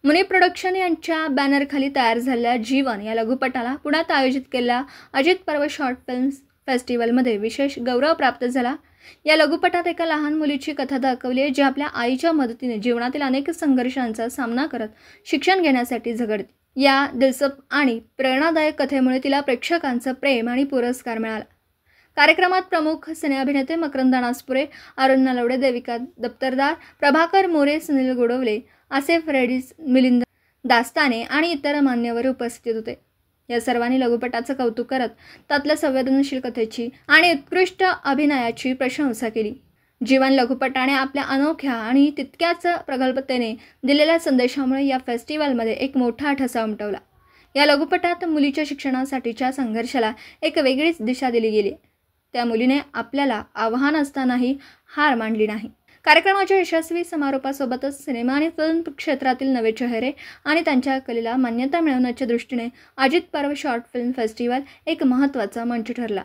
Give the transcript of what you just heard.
मुनी production यांच्या बॅनरखाली तयार झालेल्या जीवन या लघुपटाला पुण्यात आयोजित केलेल्या अजित पर्व शॉर्ट फिल्म फेस्टिवलमध्ये विशेष गौरव प्राप्त झाला। या लघुपटात एका लहान मुलीची कथा दाखवली आहे, जी आपल्या आईच्या मदतीने जीवनातील अनेक संघर्षांचा सामना करत शिक्षण घेण्यासाठी झगडते। या दिलसप आणि प्रेरणादायक कथेमुळे तिला प्रेक्षकांचं प्रेम आणि पुरस्कार मिळाला। कार्यक्रमात प्रमुख सिने अभिनेते मकरंद नासपुरे, अरुण नलवडे, देविका दप्तरदार, प्रभाकर मोरे, सुनील गोडवले, आसिफ रेड्डीज, मिलिंद दास्ताने आणि इतर मान्यवर उपस्थित होते। या सर्वांनी लघुपटाचं कौतुक करत त्यातल्या संवेदनशील कथेची आणि उत्कृष्ट अभिनयाची प्रशंसा केली। जीवन लघुपटाने आपल्या अनोख्या आणि तितक्याच प्रगल्भतेने दिलेल्या संदेशामुळे या फेस्टिवलमध्ये एक मोठा ठसा उमटवला। या लघुपटात मुलीच्या शिक्षणासाठीच्या संघर्षाला एक वेगळीच दिशा दिली गेली। त्या मुलीने आपल्याला आव्हान असतानाही हार मानली नाही। कार्यक्रमाच्या यशस्वी समारोपासोबतच सिनेमा आणि फिल्म क्षेत्रातील नवे चेहरे आणि त्यांच्या कलेला मान्यता मिळवण्याच्या दृष्टीने अजित पर्व शॉर्ट फिल्म फेस्टिवल एक महत्त्वाचा मंच ठरला।